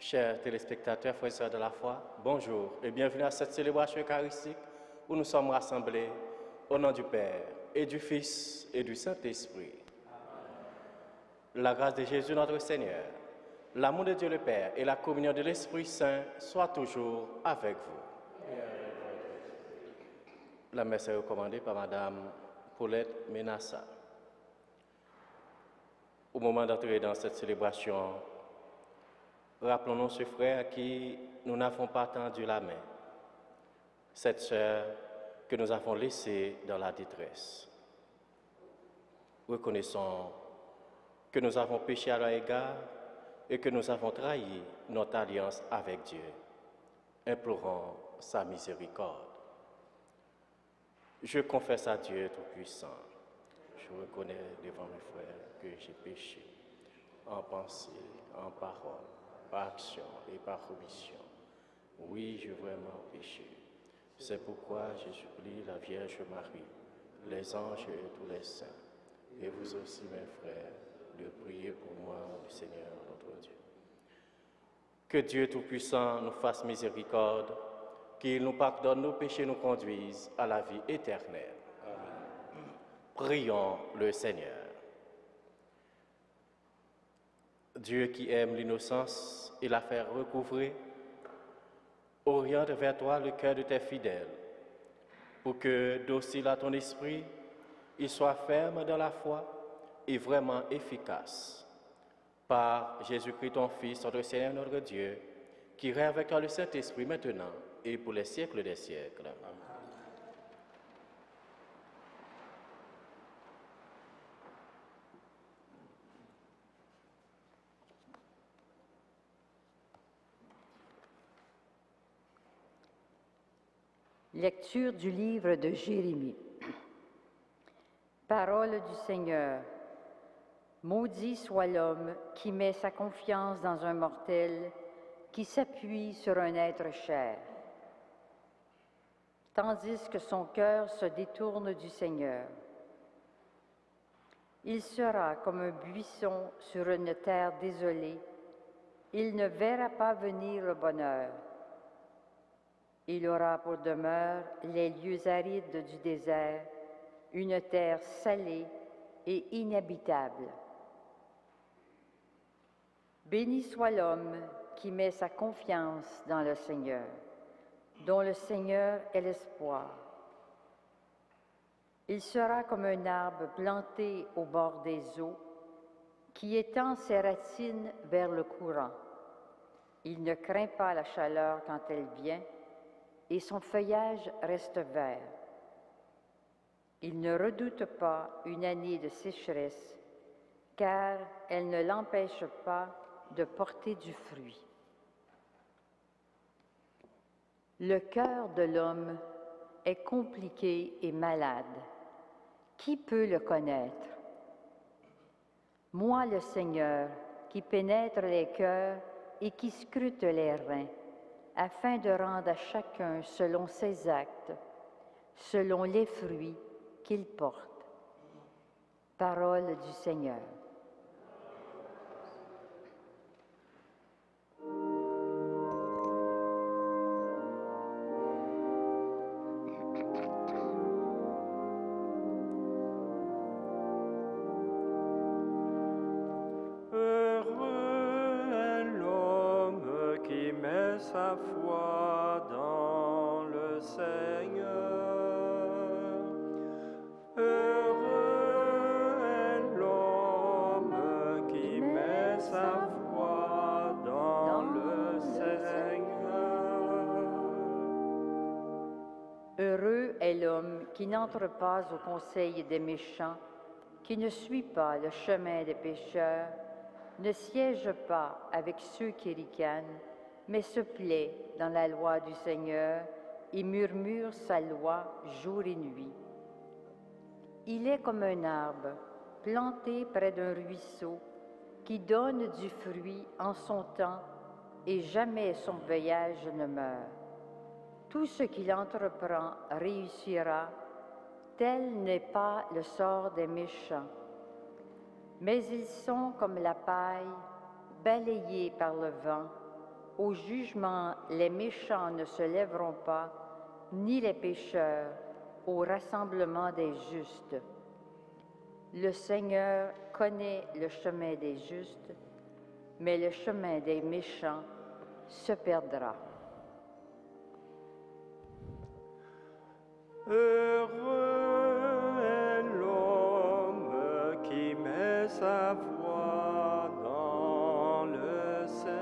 Chers téléspectateurs, frères et sœurs de la foi, bonjour et bienvenue à cette célébration eucharistique où nous sommes rassemblés au nom du Père et du Fils et du Saint-Esprit. La grâce de Jésus notre Seigneur, l'amour de Dieu le Père et la communion de l'Esprit Saint soient toujours avec vous. La messe est recommandée par Madame Paulette Menassa. Au moment d'entrer dans cette célébration, rappelons-nous ce frère à qui nous n'avons pas tendu la main, cette sœur que nous avons laissée dans la détresse. Reconnaissons que nous avons péché à leur égard et que nous avons trahi notre alliance avec Dieu. Implorons sa miséricorde. Je confesse à Dieu Tout-Puissant. Je reconnais devant mes frères que j'ai péché en pensée, en parole, par action et par omission. Oui, j'ai vraiment péché. C'est pourquoi je supplie la Vierge Marie, les anges et tous les saints, et vous aussi, mes frères, de prier pour moi, le Seigneur notre Dieu. Que Dieu Tout-Puissant nous fasse miséricorde, qu'il nous pardonne nos péchés, nous conduise à la vie éternelle. Amen. Prions le Seigneur. Dieu qui aime l'innocence et la faire recouvrer, oriente vers toi le cœur de tes fidèles, pour que, docile à ton esprit, il soit ferme dans la foi et vraiment efficace. Par Jésus-Christ, ton Fils, notre Seigneur, notre Dieu, qui règne avec toi le Saint-Esprit maintenant et pour les siècles des siècles. Amen. Lecture du livre de Jérémie. Parole du Seigneur. Maudit soit l'homme qui met sa confiance dans un mortel, qui s'appuie sur un être cher, tandis que son cœur se détourne du Seigneur. Il sera comme un buisson sur une terre désolée, il ne verra pas venir le bonheur. Il aura pour demeure les lieux arides du désert, une terre salée et inhabitable. Béni soit l'homme qui met sa confiance dans le Seigneur, dont le Seigneur est l'espoir. Il sera comme un arbre planté au bord des eaux, qui étend ses racines vers le courant. Il ne craint pas la chaleur quand elle vient, et son feuillage reste vert. Il ne redoute pas une année de sécheresse, car elle ne l'empêche pas de porter du fruit. Le cœur de l'homme est compliqué et malade. Qui peut le connaître? Moi, le Seigneur, qui pénètre les cœurs et qui scrute les reins, afin de rendre à chacun selon ses actes, selon les fruits qu'il porte. Parole du Seigneur. Sa foi dans le Seigneur. Heureux est l'homme qui met sa foi dans le Seigneur. Heureux est l'homme qui n'entre pas au conseil des méchants, qui ne suit pas le chemin des pécheurs, ne siège pas avec ceux qui ricanent, mais se plaît dans la loi du Seigneur et murmure sa loi jour et nuit. Il est comme un arbre planté près d'un ruisseau qui donne du fruit en son temps et jamais son feuillage ne meurt. Tout ce qu'il entreprend réussira, tel n'est pas le sort des méchants. Mais ils sont comme la paille balayée par le vent Au jugement, les méchants ne se lèveront pas, ni les pécheurs au rassemblement des justes. Le Seigneur connaît le chemin des justes, mais le chemin des méchants se perdra. Heureux est l'homme qui met sa foi dans le Seigneur.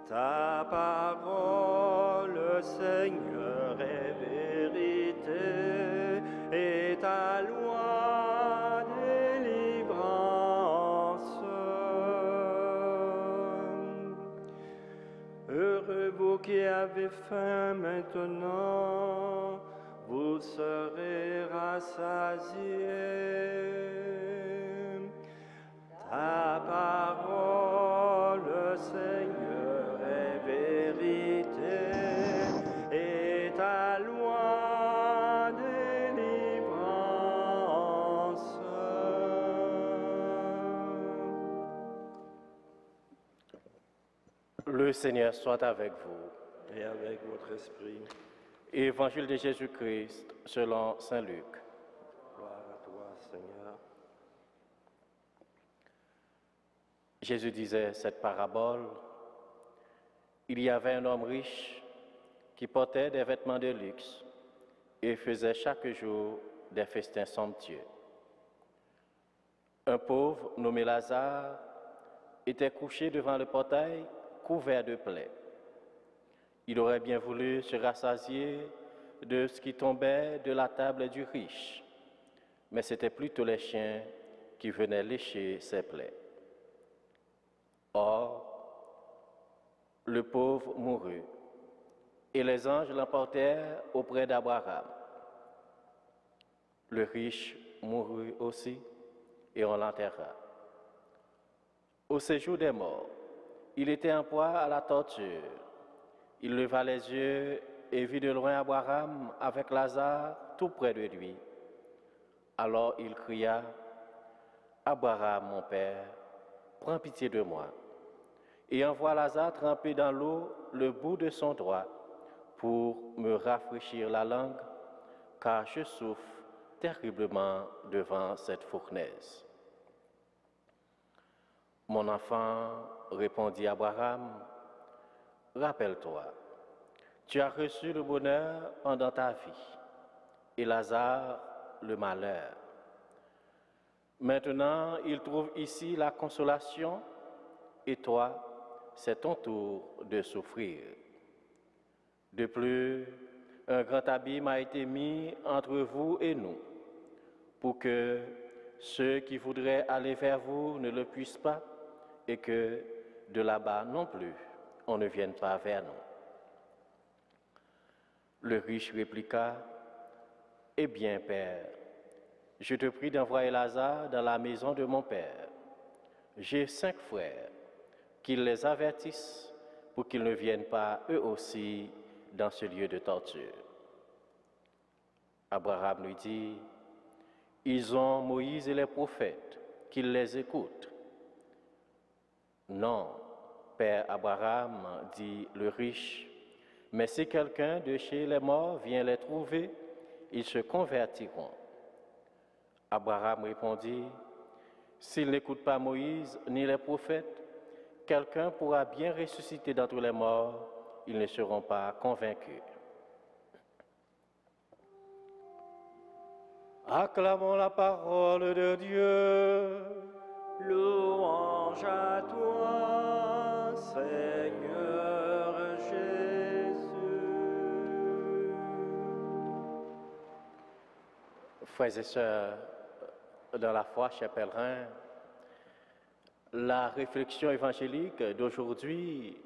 Ta parole, Seigneur, est vérité, et ta loi délivrance. Heureux vous qui avez faim maintenant, vous serez rassasiés. Ta parole, Seigneur, est vérité, et ta loi délivrance. Le Seigneur soit avec vous. Et avec votre esprit, Évangile de Jésus-Christ selon saint Luc. gloire à toi, Seigneur. Jésus disait cette parabole. Il y avait un homme riche qui portait des vêtements de luxe et faisait chaque jour des festins somptueux. Un pauvre nommé Lazare était couché devant le portail couvert de plaies. Il aurait bien voulu se rassasier de ce qui tombait de la table du riche, mais c'était plutôt les chiens qui venaient lécher ses plaies. Or, le pauvre mourut, et les anges l'emportèrent auprès d'Abraham. Le riche mourut aussi, et on l'enterra. Au séjour des morts, il était en proie à la torture. Il leva les yeux et vit de loin Abraham avec Lazare tout près de lui. Alors il cria, « Abraham, mon père, prends pitié de moi, et envoie Lazare tremper dans l'eau le bout de son doigt pour me rafraîchir la langue, car je souffre terriblement devant cette fournaise. » Mon enfant, répondit Abraham, rappelle-toi, tu as reçu le bonheur pendant ta vie, et Lazare le malheur. Maintenant, il trouve ici la consolation, et toi, c'est ton tour de souffrir. De plus, un grand abîme a été mis entre vous et nous, pour que ceux qui voudraient aller vers vous ne le puissent pas, et que de là-bas non plus, on ne vienne pas vers nous. Le riche répliqua, « Eh bien, Père, je te prie d'envoyer Lazare dans la maison de mon Père. J'ai 5 frères, qu'ils les avertissent pour qu'ils ne viennent pas eux aussi dans ce lieu de torture. » Abraham lui dit, « Ils ont Moïse et les prophètes, qu'ils les écoutent. » Non, Père Abraham, dit le riche, mais si quelqu'un de chez les morts vient les trouver, ils se convertiront. Abraham répondit, s'ils n'écoutent pas Moïse ni les prophètes, quelqu'un pourra bien ressusciter d'entre les morts, ils ne seront pas convaincus. Acclamons la parole de Dieu. Louange à toi, Seigneur Jésus. Frères et sœurs, dans la foi, chers pèlerins, la réflexion évangélique d'aujourd'hui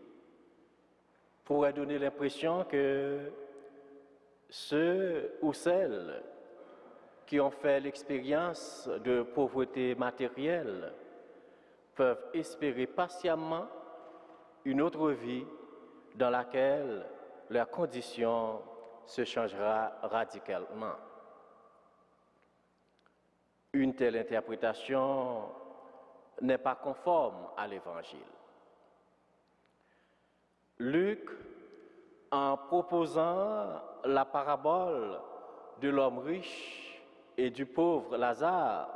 pourrait donner l'impression que ceux ou celles qui ont fait l'expérience de pauvreté matérielle peuvent espérer patiemment une autre vie dans laquelle leur condition se changera radicalement. Une telle interprétation n'est pas conforme à l'Évangile. Luc, en proposant la parabole de l'homme riche et du pauvre Lazare,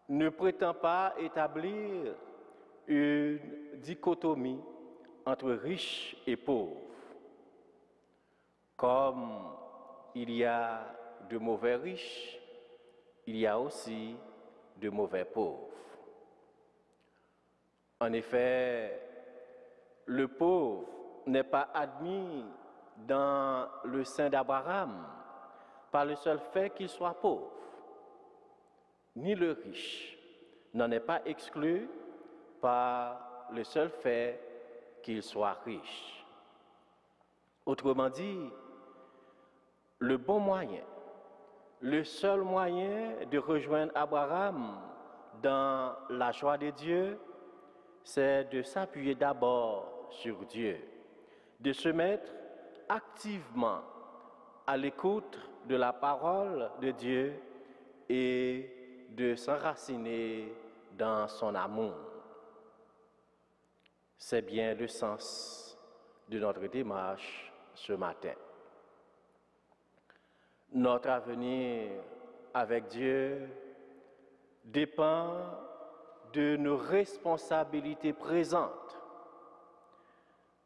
ne prétend pas établir une dichotomie entre riches et pauvres. Comme il y a de mauvais riches, il y a aussi de mauvais pauvres. En effet, le pauvre n'est pas admis dans le sein d'Abraham par le seul fait qu'il soit pauvre, ni le riche n'en est pas exclu par le seul fait qu'il soit riche. Autrement dit, le bon moyen, le seul moyen de rejoindre Abraham dans la joie de Dieu, c'est de s'appuyer d'abord sur Dieu, de se mettre activement à l'écoute de la parole de Dieu et de s'enraciner dans son amour. C'est bien le sens de notre démarche ce matin. Notre avenir avec Dieu dépend de nos responsabilités présentes.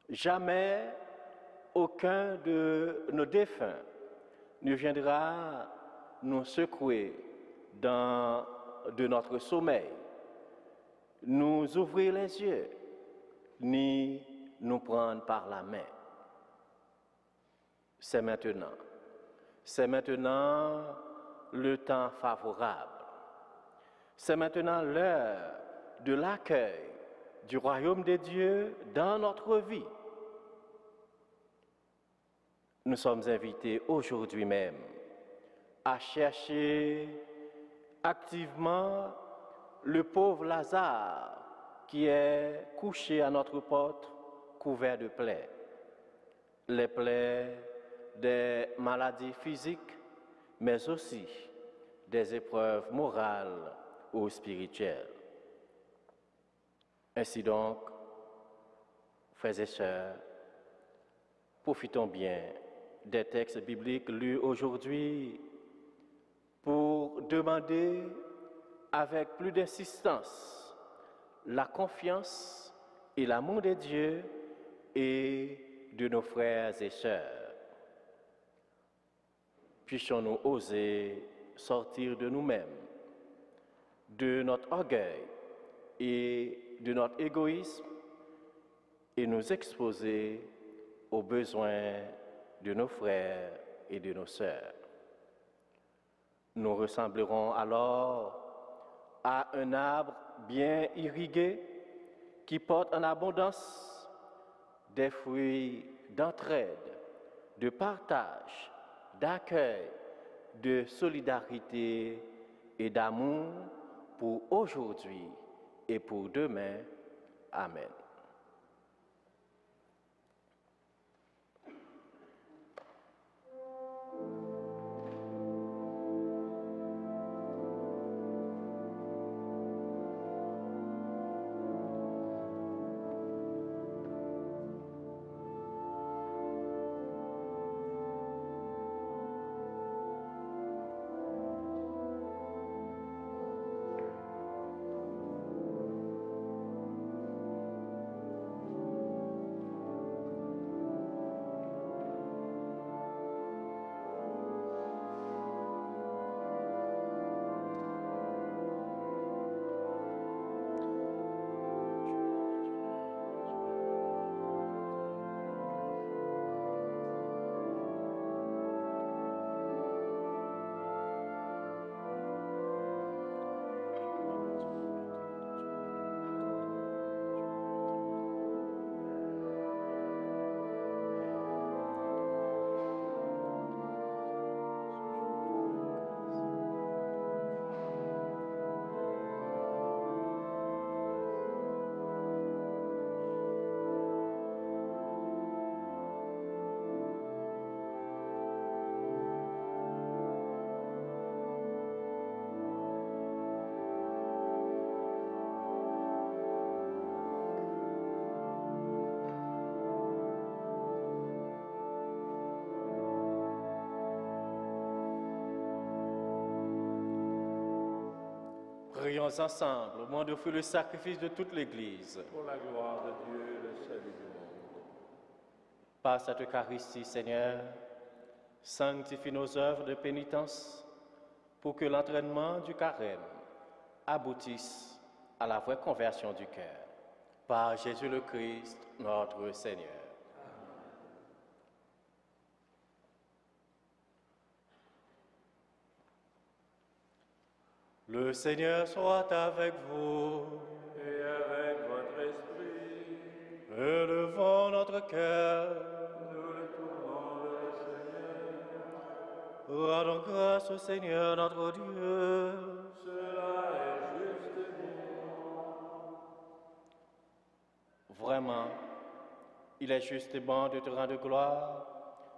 Jamais aucun de nos défunts ne viendra nous secouer de notre sommeil, nous ouvrir les yeux, ni nous prendre par la main. C'est maintenant le temps favorable. C'est maintenant l'heure de l'accueil du royaume de Dieu dans notre vie. Nous sommes invités aujourd'hui même à chercher activement le pauvre Lazare qui est couché à notre porte, couvert de plaies. Les plaies des maladies physiques, mais aussi des épreuves morales ou spirituelles. Ainsi donc, frères et sœurs, profitons bien des textes bibliques lus aujourd'hui pour demander avec plus d'insistance la confiance et l'amour de Dieu et de nos frères et sœurs. Puissions-nous oser sortir de nous-mêmes, de notre orgueil et de notre égoïsme et nous exposer aux besoins de nos frères et de nos sœurs. Nous ressemblerons alors à un arbre bien irrigué qui porte en abondance des fruits d'entraide, de partage, d'accueil, de solidarité et d'amour pour aujourd'hui et pour demain. Amen. Prions ensemble au moment d'offrir le sacrifice de toute l'Église. Pour la gloire de Dieu et le salut du monde. Par cette Eucharistie, Seigneur, sanctifie nos œuvres de pénitence pour que l'entraînement du carême aboutisse à la vraie conversion du cœur. Par Jésus le Christ, notre Seigneur. Le Seigneur soit avec vous. Et avec votre esprit, Élevons notre cœur. nous le tournons vers le Seigneur. Rendons grâce au Seigneur notre Dieu. Cela est juste et bon. Vraiment, il est juste et bon de te rendre gloire,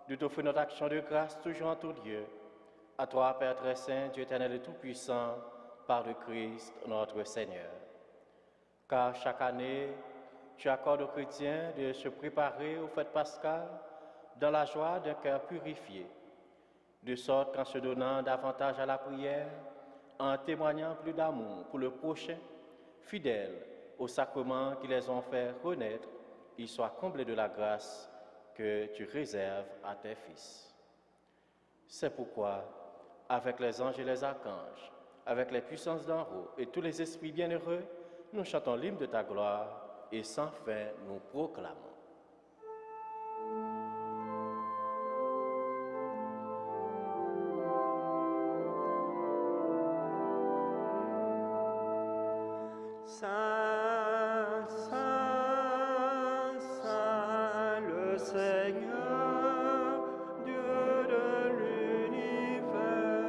de t'offrir notre action de grâce toujours en tout lieu. À toi, Père très saint, Dieu éternel et tout-puissant, par le Christ notre Seigneur. Car chaque année, tu accordes aux chrétiens de se préparer aux fêtes pascales dans la joie d'un cœur purifié, de sorte qu'en se donnant davantage à la prière, en témoignant plus d'amour pour le prochain, fidèles aux sacrements qui les ont fait renaître, ils soient comblés de la grâce que tu réserves à tes fils. C'est pourquoi, avec les anges et les archanges, avec les puissances d'en haut et tous les esprits bienheureux, nous chantons l'hymne de ta gloire et sans fin nous proclamons. Saint, Saint, Saint, le Seigneur, Dieu de l'univers.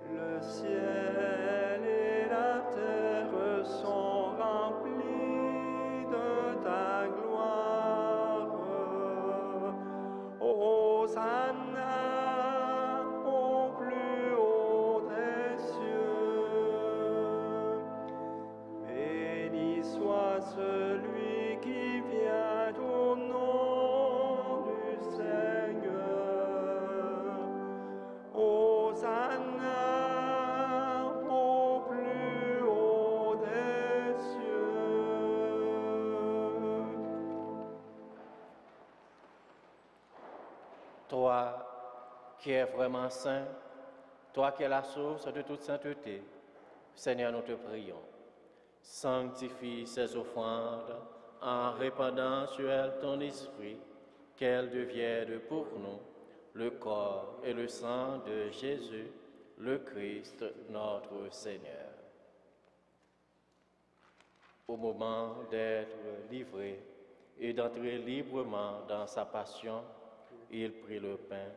Le ciel et la terre sont remplis de ta gloire. Hosanna au plus haut des cieux. Béni soit celui qui vient au nom du Seigneur. Hosanna au plus haut des cieux. Toi qui es vraiment saint, toi qui es la source de toute sainteté, Seigneur, nous te prions. Sanctifie ces offrandes en répandant sur elles ton esprit, qu'elles deviennent pour nous le corps et le sang de Jésus, le Christ, notre Seigneur. Au moment d'être livré et d'entrer librement dans sa passion, il prit le pain,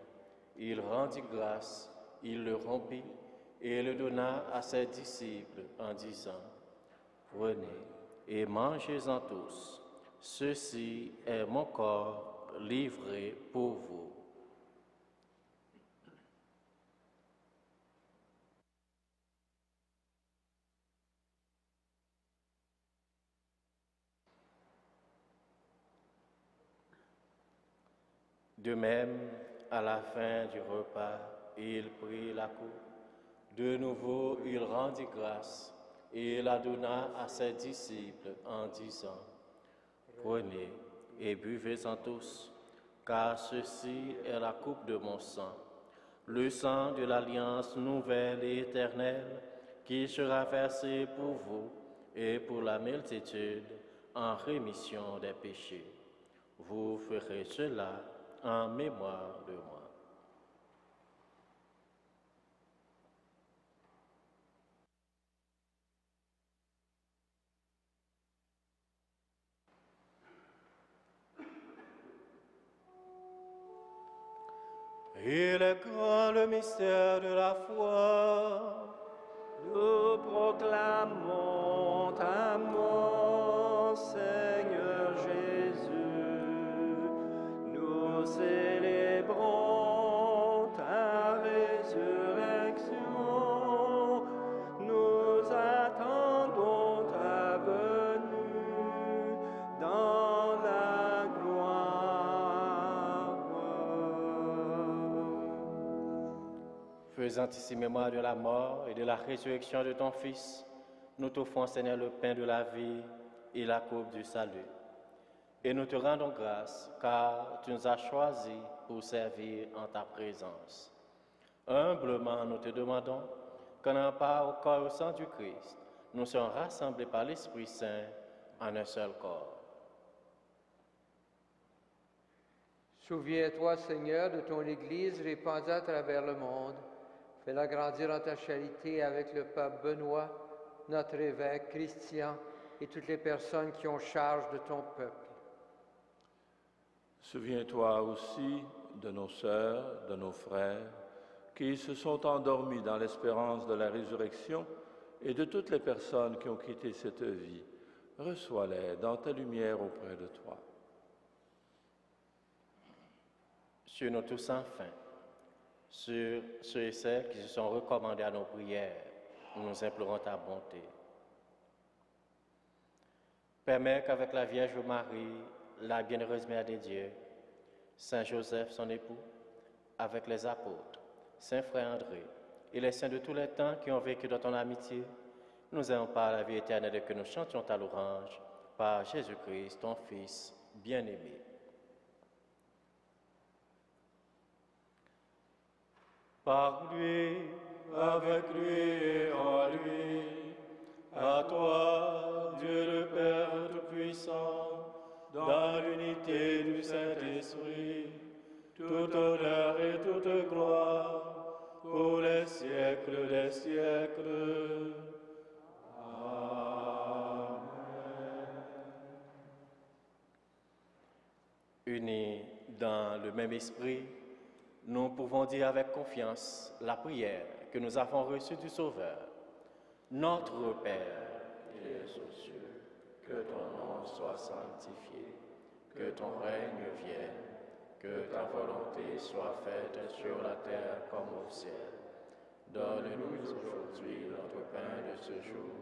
il rendit grâce, il le rompit et le donna à ses disciples en disant: Prenez et mangez-en tous, ceci est mon corps livré pour vous. De même, à la fin du repas, il prit la coupe. De nouveau, il rendit grâce et la donna à ses disciples en disant: Prenez et buvez-en tous, car ceci est la coupe de mon sang, le sang de l'alliance nouvelle et éternelle, qui sera versé pour vous et pour la multitude en rémission des péchés. Vous ferez cela en mémoire de moi. Il est grand le mystère de la foi. Nous proclamons ta mort, Seigneur Jésus. Nous célébrons ta résurrection. Nous attendons ta venue dans la gloire. Faisant ici mémoire de la mort et de la résurrection de ton Fils, nous t'offrons, Seigneur, le pain de la vie et la coupe du salut. Et nous te rendons grâce, car tu nous as choisis pour servir en ta présence. Humblement, nous te demandons qu'en un part au corps et au sang du Christ, nous soyons rassemblés par l'Esprit Saint en un seul corps. Souviens-toi, Seigneur, de ton Église répandue à travers le monde. Fais-la grandir en ta charité avec le pape Benoît, notre évêque Christian et toutes les personnes qui ont charge de ton peuple. Souviens-toi aussi de nos sœurs, de nos frères, qui se sont endormis dans l'espérance de la résurrection et de toutes les personnes qui ont quitté cette vie. Reçois-les dans ta lumière auprès de toi. Sur nous tous enfin, sur ceux et celles qui se sont recommandés à nos prières, nous implorons ta bonté. Permets qu'avec la Vierge Marie, la bienheureuse Mère de Dieu, Saint Joseph, son époux, avec les apôtres, Saint Frère André et les saints de tous les temps qui ont vécu dans ton amitié, nous ayons par la vie éternelle et que nous chantions ta louange par Jésus-Christ, ton Fils bien-aimé. Par lui, avec lui et en lui, à toi, Dieu le Père Tout-Puissant, dans l'unité du Saint-Esprit, tout honneur et toute gloire, pour les siècles des siècles. Amen. Unis dans le même esprit, nous pouvons dire avec confiance la prière que nous avons reçue du Sauveur. Notre Père, qui es aux cieux, que ton nom soit sanctifié, que ton règne vienne, que ta volonté soit faite sur la terre comme au ciel. Donne-nous aujourd'hui notre pain de ce jour.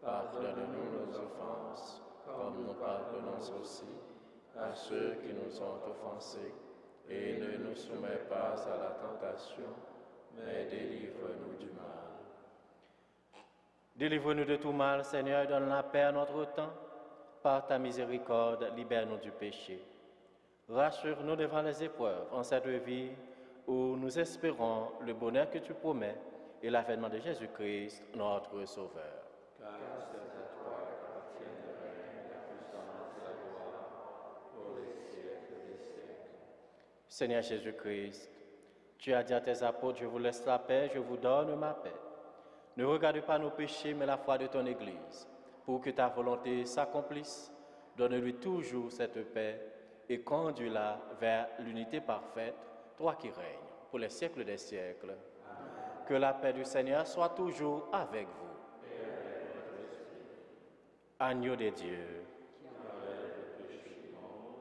Pardonne-nous nos offenses, comme nous pardonnons aussi à ceux qui nous ont offensés. Et ne nous soumets pas à la tentation, mais délivre-nous du mal. Délivre-nous de tout mal, Seigneur, donne la paix à notre temps. Par ta miséricorde, libère-nous du péché. Rassure-nous devant les épreuves en cette vie où nous espérons le bonheur que tu promets et l'avènement de Jésus-Christ, notre Sauveur. Car c'est à toi qu'appartiennent le règne, la puissance et la gloire, pour les siècles des siècles. Seigneur Jésus-Christ, tu as dit à tes apôtres, je vous laisse la paix, je vous donne ma paix. Ne regarde pas nos péchés, mais la foi de ton Église. Pour que ta volonté s'accomplisse, donne-lui toujours cette paix et conduis-la vers l'unité parfaite, toi qui règnes pour les siècles des siècles. Amen. Que la paix du Seigneur soit toujours avec vous. Et avec votre esprit. Agneau de Dieu, qui enlève le péché du monde,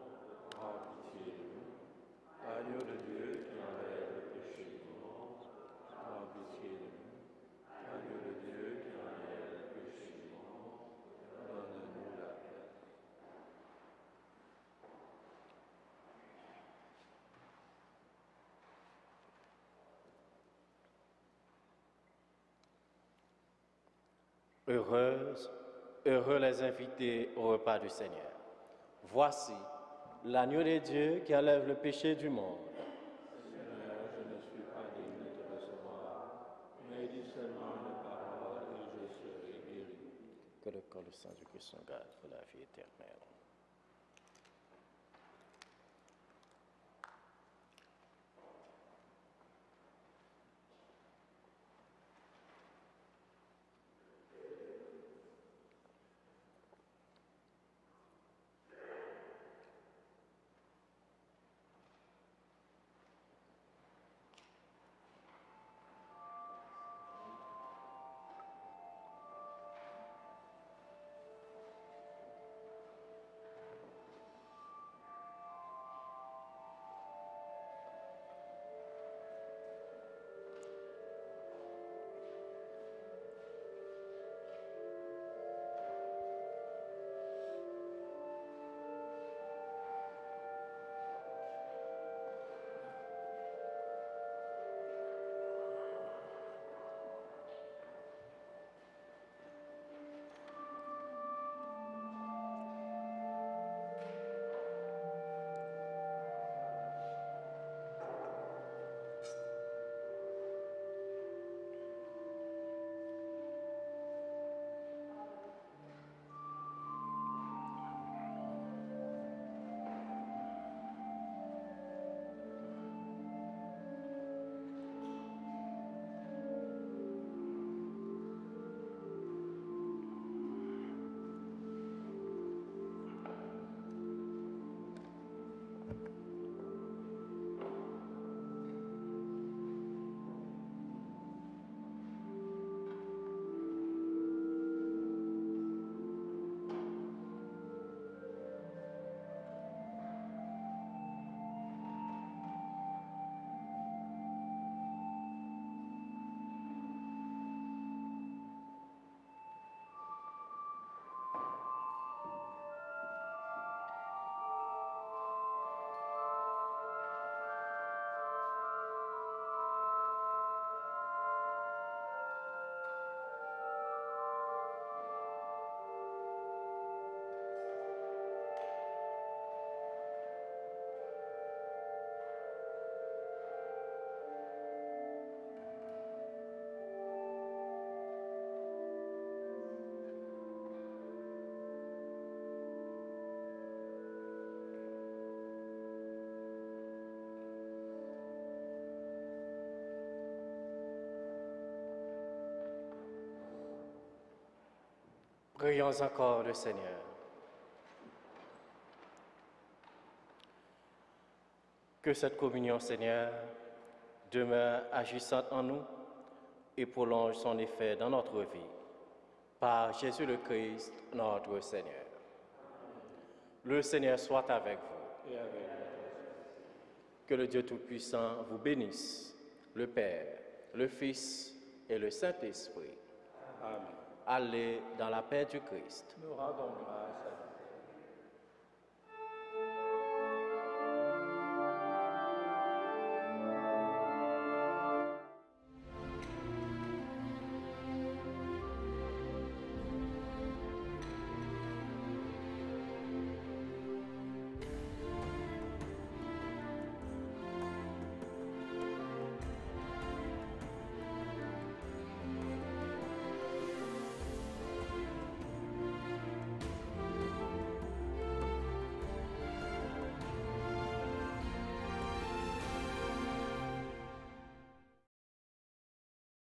prends pitié de nous. Agneau de Dieu qui enlève le péché du monde, prends pitié de nous. Agneau de Dieu qui enlève le péché du monde, donne-nous la paix. Heureux les invités au repas du Seigneur. Voici l'agneau de Dieu qui enlève le péché du monde. Seigneur, je ne suis pas digne de te recevoir, mais dis seulement une parole et je serai guéri. Que le corps et le sang du Christ nous garde pour la vie éternelle. Prions encore le Seigneur. Que cette communion, Seigneur, demeure agissante en nous et prolonge son effet dans notre vie. Par Jésus le Christ, notre Seigneur. Le Seigneur soit avec vous. Et avec vous. Que le Dieu Tout-Puissant vous bénisse, le Père, le Fils et le Saint-Esprit. Amen. Allez dans la paix du Christ. Nous rendons grâce à Dieu.